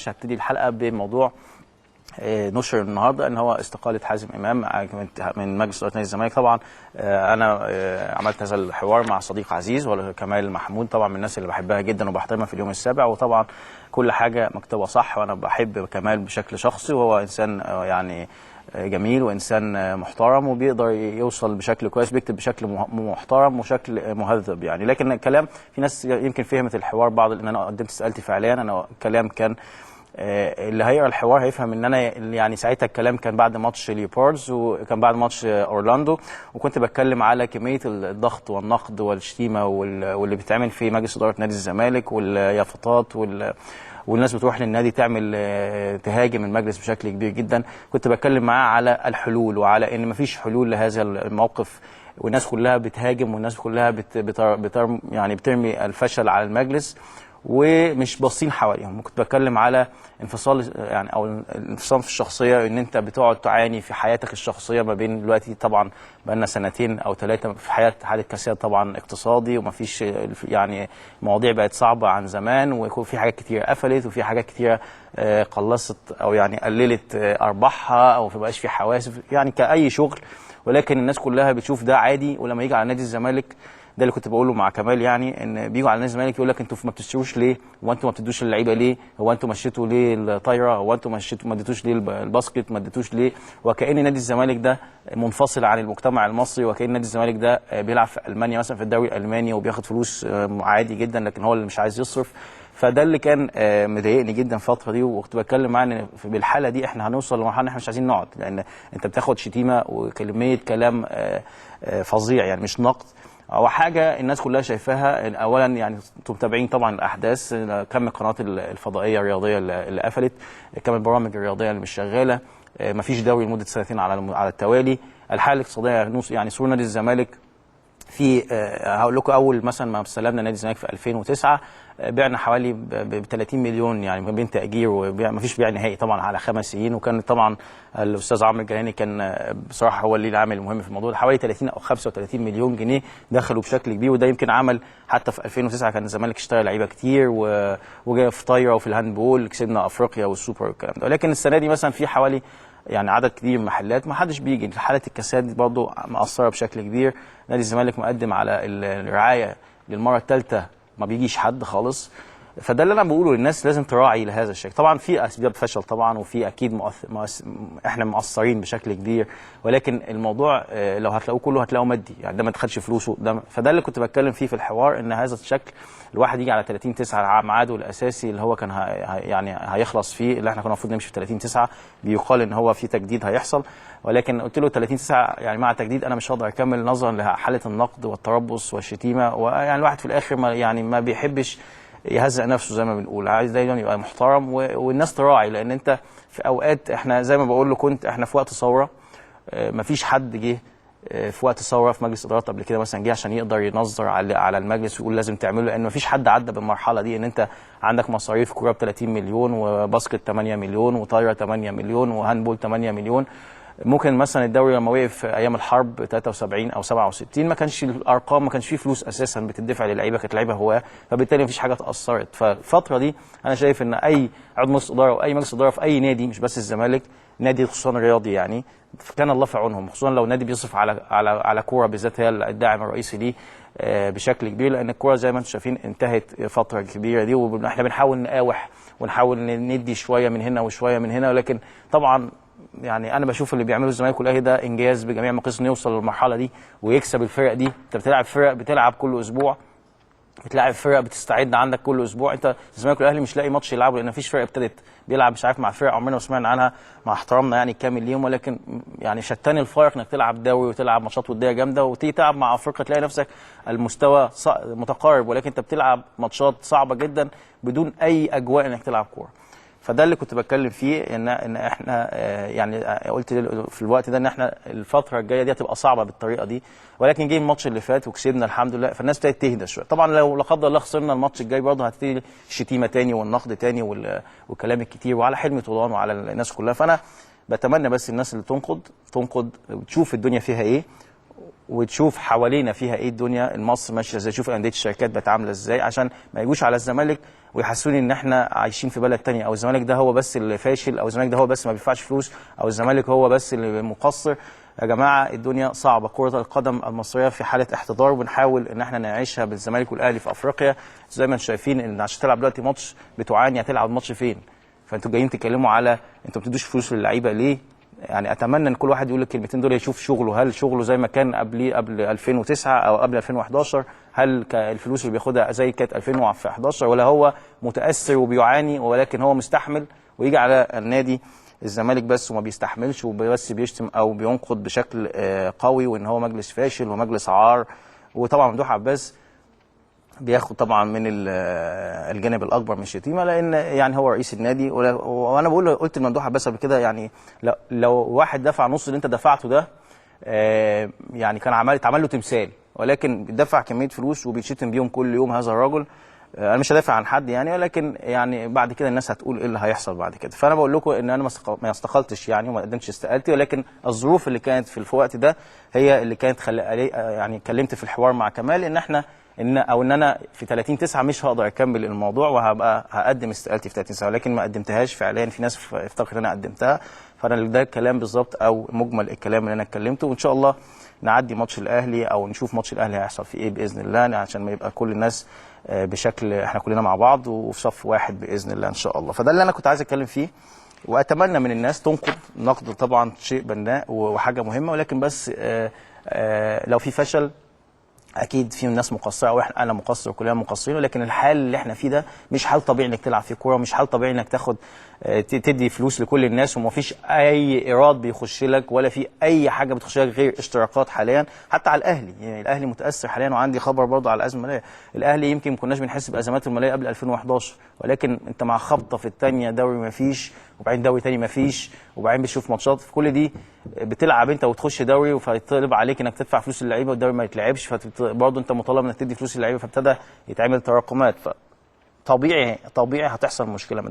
هبتدي الحلقه بموضوع نشر النهارده ان هو استقاله حازم امام من مجلس اداره نادي الزمالك. طبعا انا عملت هذا الحوار مع صديق عزيز وكمال محمود، طبعا من الناس اللي بحبها جدا وبحترمها في اليوم السابع، وطبعا كل حاجه مكتوبه صح، وانا بحب كمال بشكل شخصي، وهو انسان يعني جميل وانسان محترم وبيقدر يوصل بشكل كويس، بيكتب بشكل محترم وشكل مهذب يعني. لكن الكلام في ناس يمكن فهمت الحوار بعض، ان انا قدمت استقالتي فعليا. انا الكلام كان اللي هيقرا الحوار هيفهم ان انا يعني ساعتها الكلام كان بعد ماتش ليوباردز وكان بعد ماتش اورلاندو، وكنت بتكلم على كميه الضغط والنقد والشتيمه واللي بيتعمل في مجلس اداره نادي الزمالك واليافطات والناس بتروح للنادي تعمل تهاجم المجلس بشكل كبير جدا. كنت بتكلم معاه على الحلول وعلى ان مفيش حلول لهذا الموقف، والناس كلها بتهاجم والناس كلها يعني بترمي الفشل على المجلس ومش باصين حواليهم. كنت بتكلم على انفصال يعني او الانفصام في الشخصيه، ان انت بتقعد تعاني في حياتك الشخصيه ما بين دلوقتي طبعا بقالنا سنتين او ثلاثه في حاله كساد طبعا اقتصادي، ومفيش يعني مواضيع بقت صعبه عن زمان، وفي حاجات كتير قفلت وفي حاجات كتير قلصت او يعني قللت ارباحها او ما بقاش في حوافز يعني كاي شغل، ولكن الناس كلها بتشوف ده عادي. ولما يجي على نادي الزمالك، ده اللي كنت بقوله مع كمال يعني، ان بيجوا على نادي الزمالك يقول لك انتوا ما بتشتروش ليه؟ هو انتوا ما بتدوش اللعيبه ليه؟ هو انتوا مشيتوا ليه الطايره؟ هو انتوا ما اديتوش ليه الباسكت؟ ما اديتوش ليه؟ وكأن نادي الزمالك ده منفصل عن المجتمع المصري، وكأن نادي الزمالك ده بيلعب في المانيا مثلا في الدوري الالماني وبياخد فلوس عادي جدا، لكن هو اللي مش عايز يصرف. فده اللي كان مضايقني جدا الفتره دي، وكنت بتكلم معاه ان بالحاله دي احنا هنوصل لمرحله ان احنا مش عايزين نقعد، لان انت بتاخد شتيمه وكميه كلام فظيع يعني، مش نقد او حاجه الناس كلها شايفاها. اولا يعني انتم متابعين طبعا الاحداث، كم القنوات الفضائيه الرياضيه اللي قفلت، كم البرامج الرياضيه اللي مش شغاله، مفيش دوري لمده سنتين على التوالي، الحاله الاقتصاديه يعني سور نادي الزمالك في هقول لكم اول مثلا ما استلمنا نادي الزمالك في 2009 بعنا حوالي ب 30 مليون يعني ما بين تاجير وبيع، ما فيش بيع نهائي طبعا على 5 سنين. وكان طبعا الاستاذ عمرو الجهاني كان بصراحه هو اللي العامل المهم في الموضوع ده، حوالي 30 او 35 مليون جنيه دخلوا بشكل كبير، وده يمكن عمل حتى في 2009 كان الزمالك اشترى لعيبه كتير وجاي في طايره وفي الهاندبول كسبنا افريقيا والسوبر والكلام ده. ولكن السنه دي مثلا في حوالي يعني عدد كبير من المحلات ما حدش بيجي، حاله الكساد برضه مأثره بشكل كبير. نادي الزمالك مقدم على الرعايه للمره الثالثه ما بيجيش حد خالص. فده اللي انا بقوله للناس، لازم تراعي لهذا الشيء. طبعا في اسباب فشل طبعا، وفي اكيد احنا مقصرين بشكل كبير، ولكن الموضوع لو هتلاقوه كله هتلاقوه مادي يعني، ده ما تاخدش فلوسه ده. فده اللي كنت بتكلم فيه في الحوار، ان هذا الشكل الواحد يجي على 30/9 ميعاده الاساسي اللي هو كان يعني هيخلص فيه، اللي احنا كنا المفروض نمشي في 30/9، بيقال ان هو في تجديد هيحصل، ولكن قلت له 30/9 يعني مع تجديد انا مش هقدر اكمل نظرا لحاله النقد والتربص والشتيمه. ويعني الواحد في الاخر ما بيحبش يهزق نفسه زي ما بنقول، عايز دايما يبقى محترم والناس تراعي، لان انت في اوقات احنا زي ما بقول له احنا في وقت ثوره، مفيش حد جه في وقت ثوره في مجلس ادارات قبل كده مثلا جه عشان يقدر ينظر على المجلس ويقول لازم تعمله، لان مفيش حد عدى بالمرحله دي، ان انت عندك مصاريف كوره ب 30 مليون وباسكت 8 مليون وطايره 8 مليون وهاندبول 8 مليون. ممكن مثلا الدوري لما وقف في ايام الحرب 73 او 67 ما كانش الارقام، ما كانش فيه فلوس اساسا بتدفع للعيبه، كانت لعيبه هواه، فبالتالي ما فيش حاجه اتاثرت. فالفتره دي انا شايف ان اي عضو مجلس اداره واي مجلس اداره في اي نادي مش بس الزمالك، نادي خصوصا رياضي يعني، كان الله في عونهم، خصوصا لو نادي بيصرف على كوره بالذات هي الداعم الرئيسي ليه بشكل كبير، لان الكوره زي ما انتم شايفين انتهت فتره كبيره دي، واحنا بنحاول نقاوح ونحاول ندي شويه من هنا وشويه من هنا، ولكن طبعا يعني انا بشوف اللي بيعمله الزمالك والاهلي ده انجاز بجميع المقاييس، انه يوصل للمرحله دي ويكسب الفرق دي. انت بتلعب فرق بتلعب كل اسبوع، بتلعب فرق بتستعد عندك كل اسبوع. انت الزمالك والاهلي مش لاقي ماتش يلعبه، لان مفيش فرقه ابتدت بيلعب مش عارف مع فرق عمرنا ما سمعنا عنها مع احترامنا يعني كامل ليهم، ولكن يعني شتان الفارق انك تلعب دوري وتلعب ماتشات وديه جامده وتيجي تلعب مع افريقيا تلاقي نفسك المستوى متقارب، ولكن انت بتلعب ماتشات صعبه جدا بدون اي اجواء انك تلعب كوره. فده اللي كنت بتكلم فيه، ان احنا يعني قلت في الوقت ده ان احنا الفتره الجايه دي هتبقى صعبه بالطريقه دي، ولكن جه الماتش اللي فات وكسبنا الحمد لله، فالناس ابتدت تهدى شويه. طبعا لو لا قدر الله خسرنا الماتش الجاي برضه هتبتدي الشتيمه تاني والنقد تاني والكلام الكتير وعلى حلمي طولان وعلى الناس كلها. فانا بتمنى بس الناس اللي تنقد وتشوف الدنيا فيها ايه، وتشوف حوالينا فيها ايه الدنيا، مصر ماشيه ازاي، تشوف انديه الشركات بقت عامله ازاي، عشان ما يجوش على الزمالك ويحسوني ان احنا عايشين في بلد تانية، او الزمالك ده هو بس اللي فاشل، او الزمالك ده هو بس ما بيدفعش فلوس، او الزمالك هو بس اللي مقصر. يا جماعه الدنيا صعبه، كره القدم المصريه في حاله احتضار، وبنحاول ان احنا نعيشها بالزمالك والاهلي في افريقيا. زي ما انتم شايفين ان عشان تلعب دلوقتي ماتش بتعاني، هتلعب ماتش فين؟ فانتوا جايين تتكلموا على انتوا ما بتدوش فلوس للعيبه ليه؟ يعني اتمنى ان كل واحد يقول الكلمتين دول يشوف شغله، هل شغله زي ما كان قبل 2009 او قبل 2011؟ هل الفلوس اللي بياخدها زي كانت 2011 ولا هو متاثر وبيعاني ولكن هو مستحمل؟ ويجي على النادي الزمالك بس وما بيستحملش وبس بيشتم او بينقد بشكل قوي، وان هو مجلس فاشل ومجلس عار. وطبعا ممدوح عباس بياخد طبعا من الجانب الاكبر من الشتيمه، لان يعني هو رئيس النادي. وانا قلت لممدوح عباس قبل كده، يعني لو واحد دفع نص اللي انت دفعته ده، يعني كان اتعمل له تمثال، ولكن بيدفع كميه فلوس وبيتشتم بيهم كل يوم هذا الرجل. انا مش هدافع عن حد يعني، ولكن يعني بعد كده الناس هتقول ايه اللي هيحصل بعد كده. فانا بقول لكم ان انا ما استقلتش يعني وما قدمتش استقالتي، ولكن الظروف اللي كانت في الوقت ده هي اللي كانت يعني اتكلمت في الحوار مع كمال ان احنا ان انا في 30/9 مش هقدر اكمل الموضوع، وهبقى هقدم استقالتي في 30/9، ولكن ما قدمتهاش فعليا. في ناس افتكرت ان انا قدمتها، فانا ده الكلام بالظبط او مجمل الكلام اللي انا اتكلمته. وان شاء الله نعدي ماتش الاهلي او نشوف ماتش الاهلي هيحصل فيه ايه باذن الله، عشان ما يبقى كل الناس بشكل احنا كلنا مع بعض وفي صف واحد باذن الله ان شاء الله. فده اللي انا كنت عايز اتكلم فيه، واتمنى من الناس تنقد. نقد طبعا شيء بناء وحاجه مهمه، ولكن بس لو في فشل اكيد في ناس مقصره وانا مقصر وكلنا مقصرين، ولكن الحال اللي احنا فيه ده مش حال طبيعي انك تلعب فيه كوره، مش حال طبيعي انك تاخد تدي فلوس لكل الناس ومفيش اي ايراد بيخش لك ولا في اي حاجه بتخش لك غير اشتراكات حاليا. حتى على الاهلي، يعني الاهلي متاثر حاليا، وعندي خبر برضه على الازمه الماليه. الاهلي يمكن ما كناش بنحس بازمات الماليه قبل 2011، ولكن انت مع خبطه في الثانيه دوري ما فيش، وبعدين دوري ثاني ما فيش، وبعدين بتشوف ماتشات، في كل دي بتلعب انت وتخش دوري، فيطلب عليك انك تدفع فلوس اللعيبه والدوري ما يتلعبش، فبرضه انت مطالب انك تدي فلوس اللعيبه، فابتدى يتعمل تراكمات. فطبيعي هتحصل مشكله من